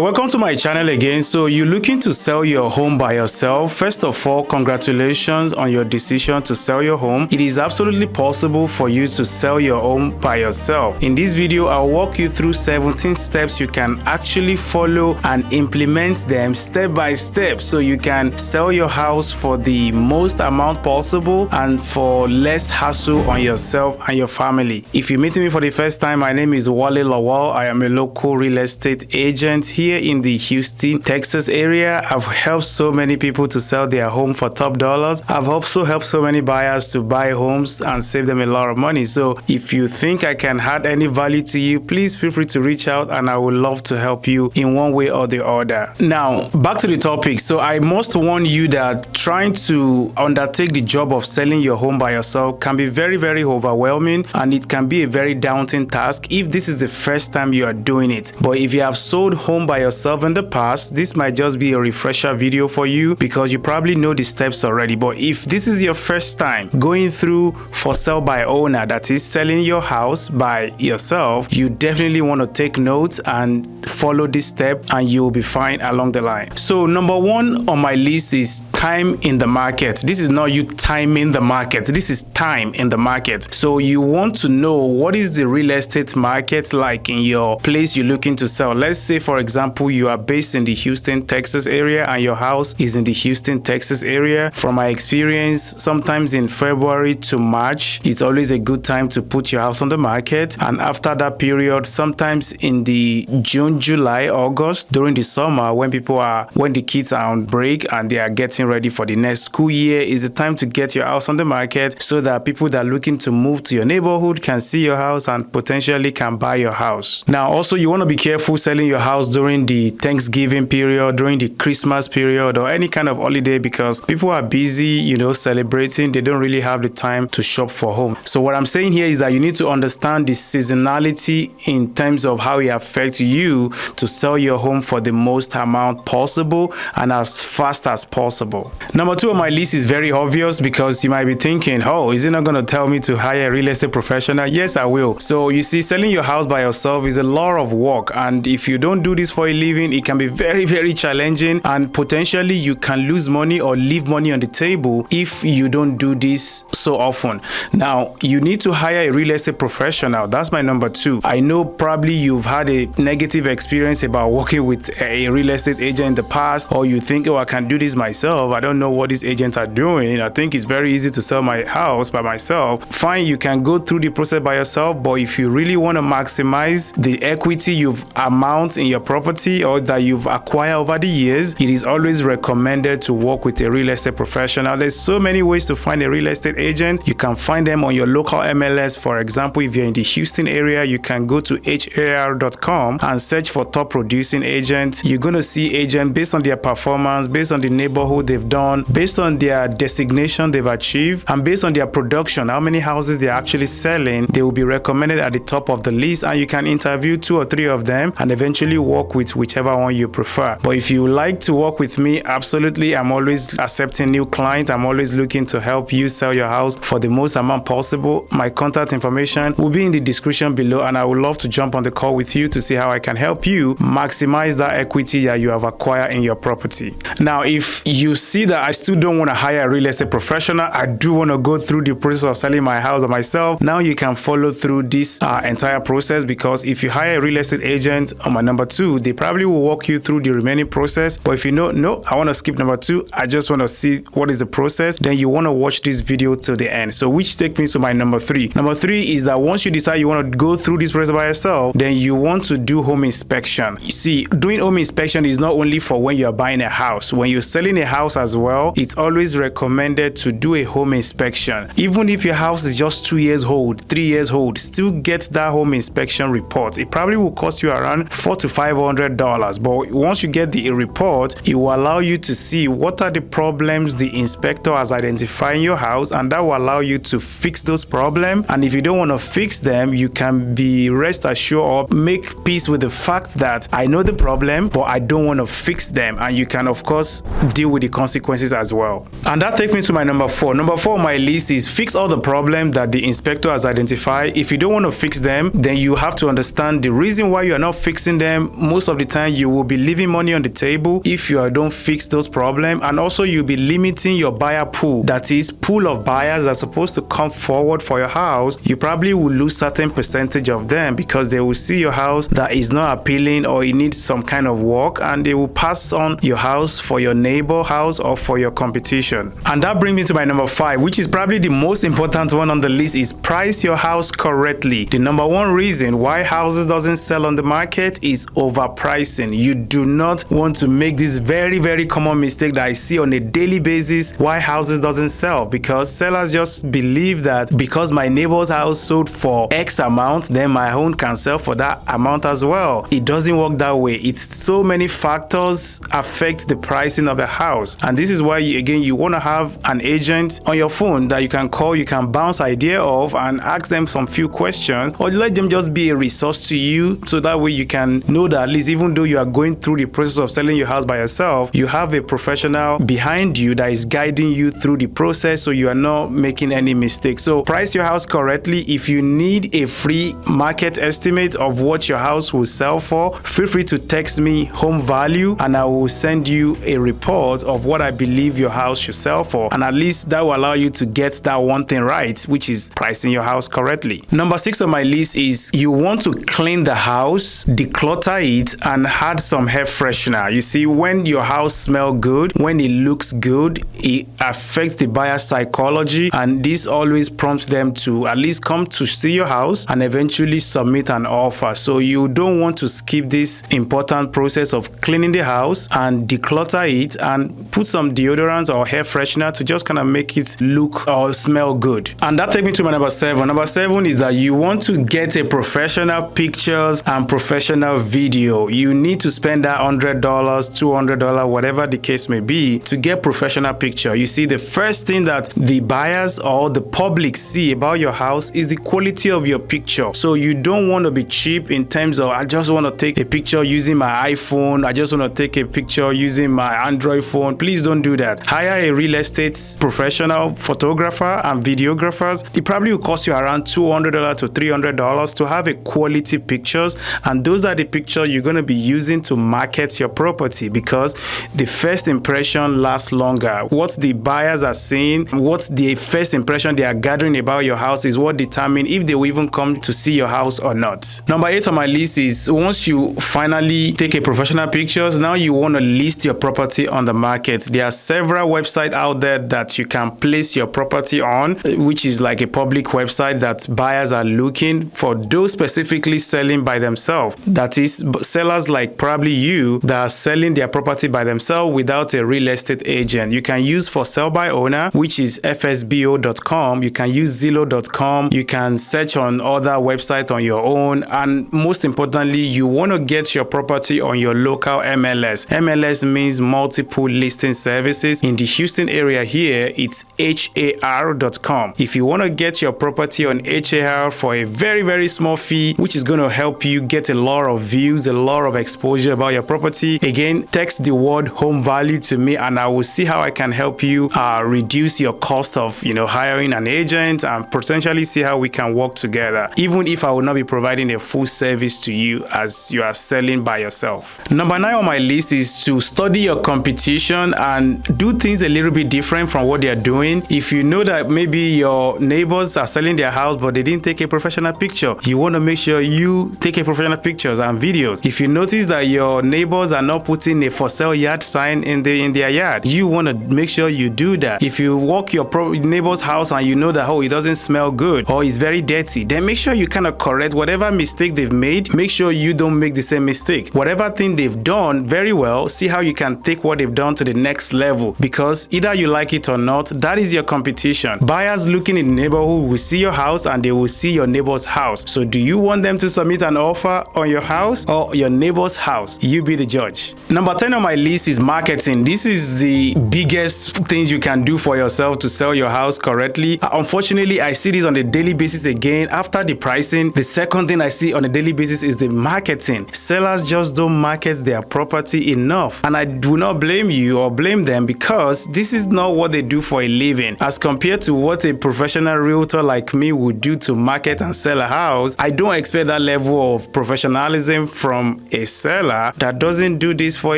welcome to my channel again. So you're looking to sell your home by yourself. First of all, congratulations on your decision to sell your home. It is absolutely possible for you to sell your home by yourself. In this video, I'll walk you through 17 steps you can actually follow and implement them step by step so you can sell your house for the most amount possible and for less hassle on yourself and your family. If you're meeting me for the first time, my name is Wale Lawal. I am a local real estate agent here in the Houston, Texas area. I've helped so many people to sell their home for top dollars. I've also helped so many buyers to buy homes and save them a lot of money. So if you think I can add any value to you, please feel free to reach out and I would love to help you in one way or the other. Now, back to the topic. So I must warn you that trying to undertake the job of selling your home by yourself can be very, very overwhelming, and it can be a very daunting task if this is the first time you are doing it. But if you have sold home by yourself in the past, this might just be a refresher video for you because you probably know the steps already. But if this is your first time going through for sale by owner, that is selling your house by yourself, you definitely want to take notes and follow this step and you'll be fine along the line. So number one on my list is time in the market. This is not you timing the market. This is time in the market. So you want to know what is the real estate market like in your place you're looking to sell. Let's say, for example, you are based in the Houston, Texas area and your house is in the Houston, Texas area. From my experience, sometimes in February to March, it's always a good time to put your house on the market. And after that period, sometimes in the June, July, August, during the summer, when the kids are on break and they are getting ready for the next school year, is the time to get your house on the market so that people that are looking to move to your neighborhood can see your house and potentially can buy your house. Now, also, you want to be careful selling your house during the Thanksgiving period, during the Christmas period, or any kind of holiday because people are busy, celebrating. They don't really have the time to shop for home. So what I'm saying here is that you need to understand the seasonality in terms of how it affects you to sell your home for the most amount possible and as fast as possible. Number two on my list is very obvious because you might be thinking, oh, is it not going to tell me to hire a real estate professional? Yes, I will. So you see, selling your house by yourself is a lot of work, and if you don't do this for a living, it can be very, very challenging, and potentially you can lose money or leave money on the table if you don't do this so often. Now, you need to hire a real estate professional. That's my number two. I know probably you've had a negative experience about working with a real estate agent in the past, or you think, oh, I can do this myself. I don't know what these agents are doing. I think it's very easy to sell my house by myself. Fine, you can go through the process by yourself, but if you really want to maximize the equity you've amount in your property or that you've acquired over the years, it is always recommended to work with a real estate professional. There's so many ways to find a real estate agent. You can find them on your local MLS. For example, if you're in the Houston area, you can go to har.com and search for top producing agents. You're going to see agents based on their performance, based on the neighborhood they've done, based on their designation they've achieved, and based on their production, how many houses they're actually selling. They will be recommended at the top of the list, and you can interview 2 or 3 of them and eventually work with whichever one you prefer. But if you like to work with me, absolutely, I'm always accepting new clients. I'm always looking to help you sell your house for the most amount possible. My contact information will be in the description below, and I would love to jump on the call with you to see how I can help you maximize that equity that you have acquired in your property. Now, if you see that I still don't want to hire a real estate professional, I do want to go through the process of selling my house by myself, now you can follow through this entire process, because if you hire a real estate agent on my number 2, they probably will walk you through the remaining process. But if you know, no, I want to skip number 2, I just want to see what is the process, then you want to watch this video till the end. So which takes me to my number 3. Number 3 is that once you decide you want to go through this process by yourself, then you want to do home inspection. You see, doing home inspection is not only for when you're buying a house. When you're selling a house as well, it's always recommended to do a home inspection. Even if your house is just 2 years old, 3 years old, still get that home inspection report. It probably will cost you around $400 to $500, but once you get the report, it will allow you to see what are the problems the inspector has identified in your house, and that will allow you to fix those problems. And if you don't want to fix them, you can be rest assured or make peace with the fact that I know the problem, but I don't want to fix them, and you can of course deal with the consequences as well. And that takes me to my number 4. Number 4 on my list is fix all the problems that the inspector has identified. If you don't want to fix them, then you have to understand the reason why you are not fixing them. Most of the time, you will be leaving money on the table if you don't fix those problems, and also you'll be limiting your buyer pool. That is, pool of buyers that are supposed to come forward for your house. You probably will lose certain percentage of them because they will see your house that is not appealing or it needs some kind of work, and they will pass on your house for your neighbor house or for your competition. And that brings me to my number 5, which is probably the most important one on the list, is price your house correctly. The number 1 reason why houses doesn't sell on the market is overpricing. You do not want to make this very, very common mistake that I see on a daily basis why houses doesn't sell, because sellers just believe that because my neighbor's house sold for X amount, then my own can sell for that amount as well. It doesn't work that way. It's so many factors affect the pricing of the house, and this is why you want to have an agent on your phone that you can call, you can bounce idea off and ask them some few questions, or let them just be a resource to you, so that way you can know that at least even though you are going through the process of selling your house by yourself, you have a professional behind you that is guiding you through the process, so you are not making any mistakes. So price your house correctly. If you need a free market estimate of what your house will sell for, feel free to text me home value and I will send you a report of what I believe your house should sell for, and at least that will allow you to get that one thing right, which is pricing your house correctly. Number 6 on my list is you want to clean the house, declutter it, and add some air freshener. You see, when your house smells good, when it looks good, it affects the buyer's psychology, and this always prompts them to at least come to see your house and eventually submit an offer. So you don't want to skip this important process of cleaning the house and declutter it and put some deodorants or hair freshener to just kind of make it look or smell good. And that takes me to my number 7. Number 7 is that you want to get a professional pictures and professional video. You need to spend that $100, $200, whatever the case may be, to get professional picture. You see, the first thing that the buyers or the public see about your house is the quality of your picture. So you don't want to be cheap in terms of, I just want to take a picture using my iPhone, I just want to take a picture using my Android phone. Please don't do that. Hire a real estate professional photographer and videographers. It probably will cost you around $200 to $300 to have a quality pictures, and those are the pictures you're going to be using to market your property, because the first impression lasts longer. What the buyers are seeing, what the first impression they are gathering about your house is what determines if they will even come to see your house or not. Number 8 on my list is once you finally take a professional pictures, now you want to list your property on the market. There are several websites out there that you can place your property on, which is like a public website that buyers are looking for, those specifically selling by themselves. That is, sellers like probably you that are selling their property by themselves without a real estate agent. You can use for sale by owner, which is fsbo.com. You can use zillow.com. You can search on other websites on your own, and most importantly, you want to get your property on your local MLS. MLS means multiple listing services. In the Houston area here, it's HAR.com. If you want to get your property on HAR for a very, very small fee, which is going to help you get a lot of views, a lot of exposure about your property, again, text the word home value to me and I will see how I can help you reduce your cost of hiring an agent, and potentially see how we can work together, even if I will not be providing a full service to you as you are selling by yourself. Number 9 on my list is to study your competition and do things a little bit different from what they are doing. If you know that maybe your neighbors are selling their house but they didn't take a professional picture, you want to make sure you take a professional pictures and videos. If you notice that your neighbors are not putting a for sale yard sign in their yard, you want to make sure you do that. If you walk your neighbor's house and you know that it doesn't smell good or it's very dirty, then make sure you kind of correct whatever mistake they've made. Make sure you don't make the same mistake. Whatever thing they've done very well, see how you can take what they've done to the next level, because either you like it or not, that is your competition. Buyers looking in the neighborhood will see your house and they will see your neighbor's house. So do you want them to submit an offer on your house or your neighbor's house? You be the judge. Number 10 on my list is marketing. This is the biggest things you can do for yourself to sell your house correctly. Unfortunately, I see this on a daily basis again. After the pricing, the second thing I see on a daily basis is the marketing. Sellers just don't market their property enough. And I do not blame you or blame them because this is not what they do for a living. As compared to what a professional realtor like me would do to market and sell a house, I don't expect that level of professionalism from a seller that doesn't do this for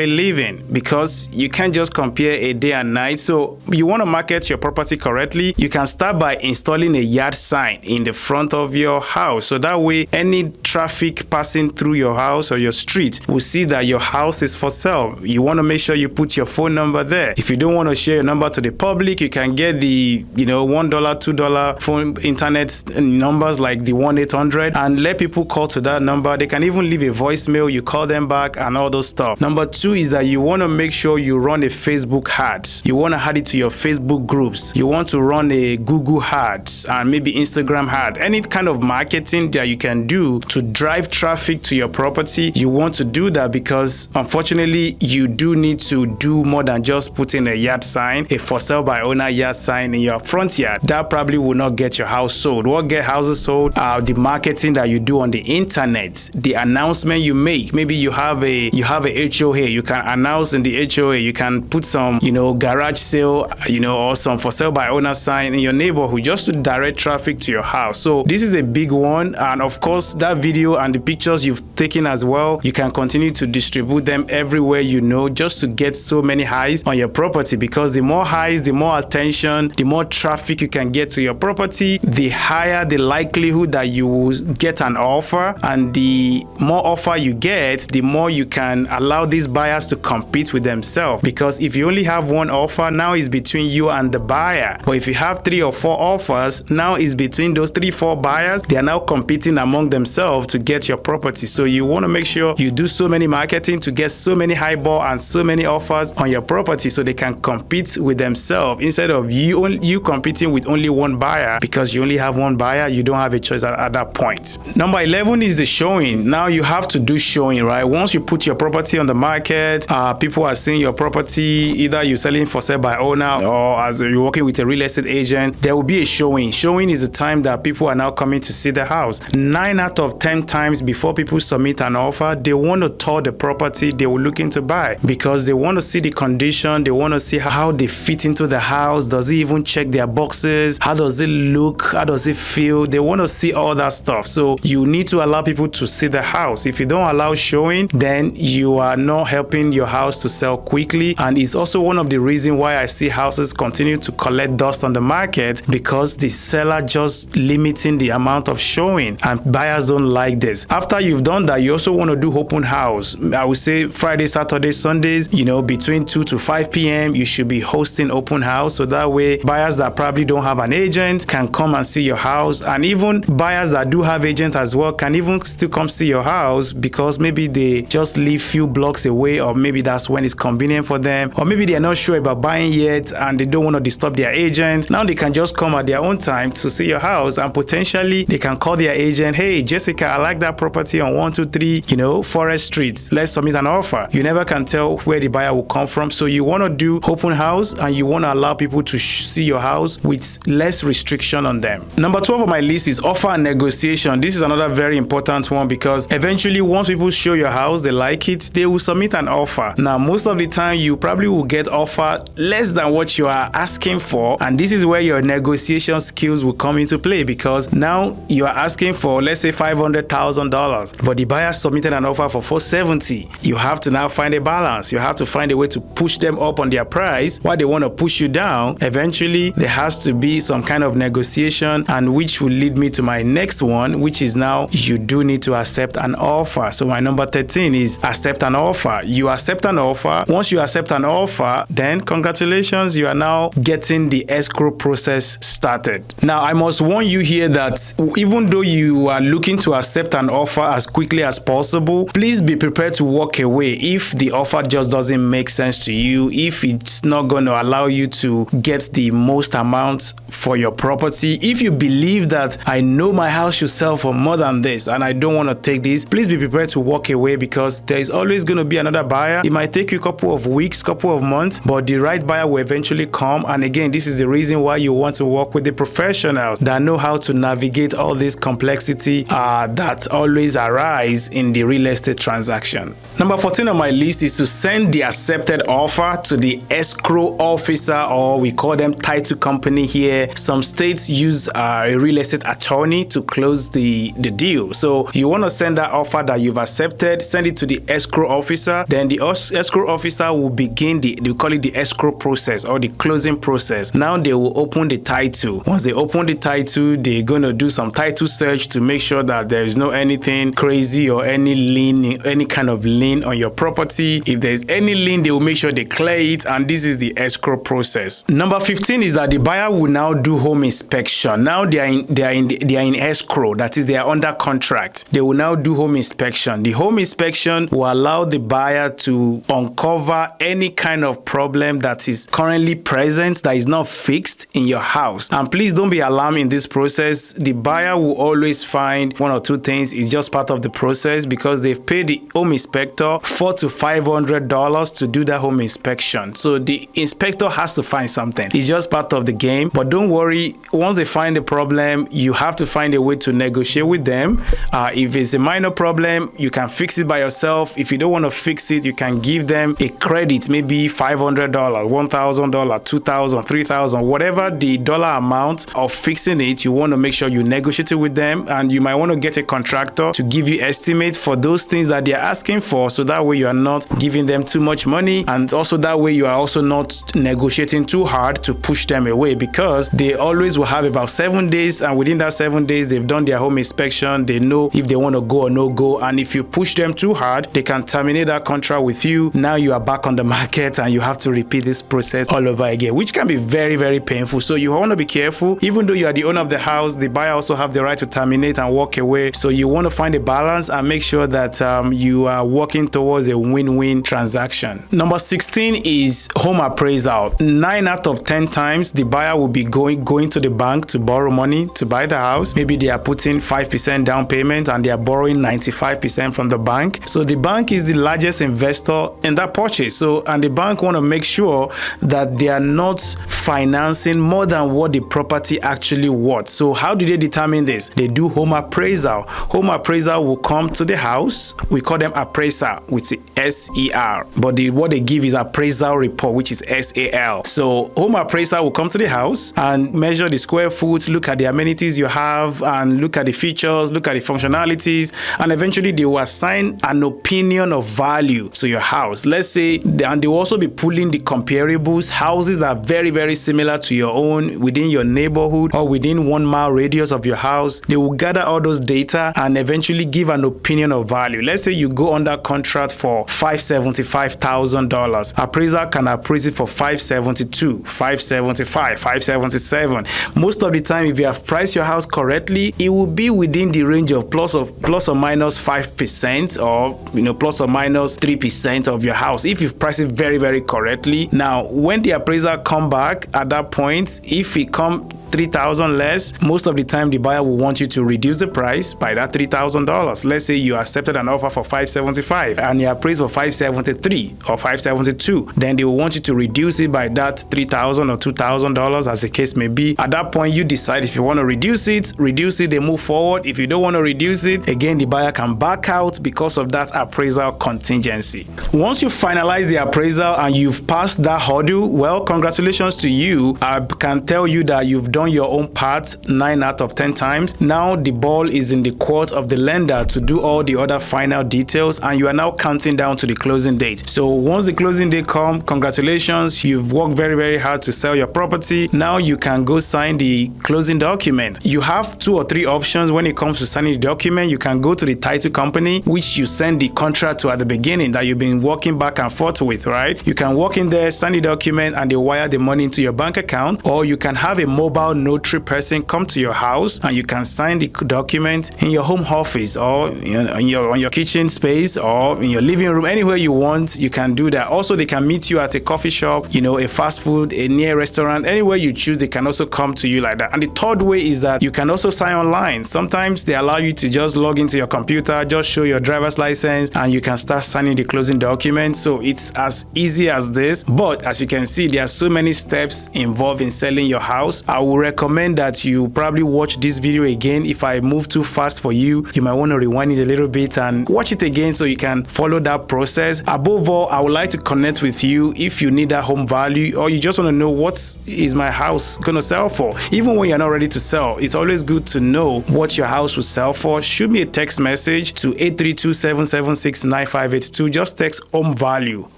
a living, because you can't just compare a day and night. So you want to market your property correctly, you can start by installing a yard sign in the front of your house, so that way any traffic passing through your house or your street will see that your house is for sale. You want to make sure you put your phone number there. If you don't want to share your number to the public, you can get the $1, $2 phone internet numbers like the 1-800 and let people call to that number. They can even leave a voicemail, you call them back and all those stuff. Number two is that you want to make sure you run a Facebook ad. You want to add it to your Facebook groups. You want to run a Google ad and maybe Instagram ad. Any kind of marketing that you can do to drive traffic to your property, you want to do that, because unfortunately you do need to do more than just putting a yard sign, a for sale by owner yard sign in your front yard. That probably will not get your house sold. What get houses sold are the marketing that you do on the internet, the announcement you make. Maybe you have a HOA, you can announce in the HOA, you can put some garage sale or some for sale by owner sign in your neighborhood just to direct traffic to your house. So this is a big one, and of course that video and the pictures you've taken as well, you can continue to distribute them everywhere just to get so many eyes on your property, because the more eyes, the more attention, the more traffic you can get to your property, the higher the likelihood that you will get an offer, and the more offer you get, the more you can allow these buyers to compete with themselves. Because if you only have one offer, now it's between you and the buyer. But if you have 3 or 4 offers, now it's between those 3-4 buyers. They are now competing among themselves to get your property. So you want to make sure you do so many marketing to get so many highball and so many offers on your property, so they can compete with themselves instead of you competing with only one buyer. Because you only have one buyer, you don't have a choice at that point. Number 11 is the showing. Now you have to do showing, right? Once you put your property on the market, people are seeing your property, either you're selling for sale by owner or as you're working with a real estate agent, there will be a showing. Showing is the time that people are now coming to see the house. 9 out of 10 times before people submit an offer, they want to tour the property they were looking to buy, because they want to see the condition, they want to see how they fit into the house. Does it even check their boxes? How does it look? How does it feel? They want to see all that stuff. So you need to allow people to see the house. If you don't allow showing, then you are not helping your house to sell quickly. And it's also one of the reasons why I see houses continue to collect dust on the market, because the seller just limiting the amount of showing, and buyers don't like this. After you've done that, you also want to do open house. I would say Friday, Saturday, Sundays, between 2 to 5 p.m. you should be hosting open house, so that way buyers that probably don't have an agent can come and see your house, and even buyers that do have agents as well can even still come see your house, because maybe they just live few blocks away, or maybe that's when it's convenient for them, or maybe they're not sure about buying yet and they don't want to disturb their agent. Now they can just come at their own time to see your house, and potentially they can call their agent, hey Jessica, I like that property on 123 Forest Street, let's submit an offer. You never can tell where the buyer will come from, so you want to do open house, and you want to allow people to see your house with less restriction on them. Number 12 on my list is offer and negotiation. This is another very important one, because eventually once people show your house, they like it, they will submit an offer. Now most of the time you probably will get offer less than what you are asking for, and this is where your negotiation skills will come into play, because now you are asking for, let's say, $500,000, but the buyer submitted an offer for $470,000. You have to now find a balance. You have to find a way to push them up on their price while they want to push you down. Eventually there has to be some kind of negotiation, and which will lead me to my next one, which is now you do need to accept an offer. So my number 13 is accept an offer. You accept an offer. Once you accept an offer, then congratulations, you are now getting the escrow process started. Now I must warn you here that even though you are looking to accept an offer as quickly as possible, please be prepared to walk away if the offer just doesn't make sense to you, if it's not going to allow you to get the most amount for your property. If you believe that I know my house should sell for more than this and I don't want to take this, please be prepared to walk away, because there is always going to be another buyer. It might take you a couple of weeks, couple of months, but the right buyer will eventually come. And again, this is the reason why you want to work with the professionals that know how to navigate all this complexity that always arise in the real estate transaction. Number 14 on my list is to send the accepted offer offer to the escrow officer, or we call them title company here. Some states use a real estate attorney to close the deal. So you want to send that offer that you've accepted, send it to the escrow officer. Then the escrow officer will begin we call it the escrow process or the closing process. Now they will open the title. Once they open the title, they're going to do some title search to make sure that there is no anything crazy or any lien, any kind of lien on your property. If there's any lien, they will make sure they clear it, and this is the escrow process. Number 15 is that the buyer will now do home inspection. Now they are in escrow, that is, they are under contract. They will now do home inspection. The home inspection will allow the buyer to uncover any kind of problem that is currently present that is not fixed in your house. And please don't be alarmed in this process. The buyer will always find one or two things. It's just part of the process because they've paid the home inspector $400 to $500 to do that home inspection. So the inspector has to find something. It's just part of the game. But don't worry, once they find the problem, you have to find a way to negotiate with them. If it's a minor problem, you can fix it by yourself. If you don't want to fix it, you can give them a credit, maybe $500, $1,000, $2,000, $3,000, whatever the dollar amount of fixing it. You want to make sure you negotiate it with them, and you might want to get a contractor to give you estimate for those things that they're asking for, so that way you are not giving them too much money, and also that way you are also not negotiating too hard to push them away, because they always will have about 7 days, and within that 7 days they've done their home inspection. They know if they want to go or no go, and if you push them too hard, they can terminate that contract with you. Now you are back on the market and you have to repeat this process all over again, which can be very, very painful. So you want to be careful. Even though you are the owner of the house, the buyer also have the right to terminate and walk away. So you want to find a balance and make sure that you are working towards a win-win transaction. Number 16 is home appraisal. 9 out of 10 times the buyer will be going to the bank to borrow money to buy the house. Maybe they are putting 5% down payment and they are borrowing 95% from the bank. So the bank is the largest investor in that purchase. And the bank want to make sure that they are not financing more than what the property actually worth. So how do they determine this? They do home appraisal. Home appraisal will come to the house. We call them appraiser with the SER, but what they give is appraisal report, which is SAL. So home appraiser will come to the house and measure the square foot, look at the amenities you have, and look at the features, look at the functionalities, and eventually they will assign an opinion of value to your house. Let's say, and they will also be pulling the comparables, houses that are very, very similar to your own within your neighborhood or within 1 mile radius of your house. They will gather all those data and eventually give an opinion of value. Let's say you go under contract for $575,000. Appraiser can appraise it for $572, $575, $577. Most of the time, if you have priced your house correctly, it will be within the range of plus or minus 5% or plus or minus 3% of your house if you've priced it very, very correctly. Now, when the appraiser come back at that point, if it come $3,000 less, most of the time the buyer will want you to reduce the price by that $3,000. Let's say you accepted an offer for $575 and you appraised for $573 or $572. Then they will want you to reduce it by that $3,000 or $2,000 as the case may be. At that point, you decide if you want to reduce it, they move forward. If you don't want to reduce it, again, the buyer can back out because of that appraisal contingency. Once you finalize the appraisal and you've passed that hurdle, well, congratulations to you. I can tell you that you've done your own part 9 out of 10 times. Now the ball is in the court of the lender to do all the other final details, and you are now counting down to the closing date. So once the closing date comes, congratulations, you've worked very, very hard to sell your property. Now you can go sign the closing document. You have 2 or 3 options when it comes to signing the document. You can go to the title company, which you send the contract to at the beginning that you've been working back and forth with, right? You can walk in there, sign the document, and they wire the money into your bank account, or you can have a mobile notary person come to your house and you can sign the document in your home office or on your kitchen space or in your living room, anywhere you want. You can do that. Also, they can meet you at a coffee shop, a fast food, a near restaurant, anywhere you choose. They can also come to you like that. And the third way is that you can also sign online. Sometimes they allow you to just log into your computer, just show your driver's license, and you can start signing the closing document. So it's as easy as this. But as you can see, there are so many steps involved in selling your house. I would would recommend that you probably watch this video again. If I move too fast for you, you might want to rewind it a little bit and watch it again so you can follow that process. Above all, I would like to connect with you if you need that home value, or you just want to know what is my house gonna sell for. Even when you're not ready to sell, it's always good to know what your house will sell for. Shoot me a text message to 832-776-9582. Just text home value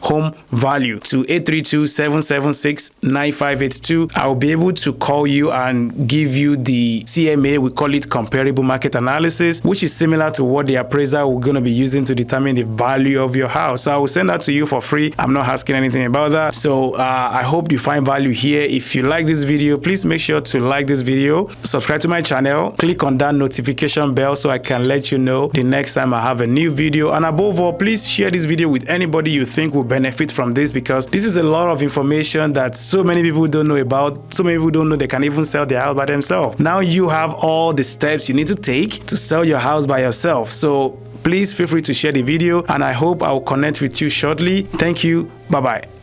to 832-776-9582. I'll be able to call you and give you the CMA. We call it comparable market analysis, which is similar to what the appraiser we're going to be using to determine the value of your house. So I will send that to you for free. I'm not asking anything about that. So I hope you find value here. If you like this video, please make sure to like this video, subscribe to my channel, click on that notification bell so I can let you know the next time I have a new video. And above all, please share this video with anybody you think will benefit from this, because this is a lot of information that so many people don't know about. So many people don't know they can even sell their house by themselves. Now you have all the steps you need to take to sell your house by yourself. So please feel free to share the video, and I hope I will connect with you shortly. Thank you. Bye-bye.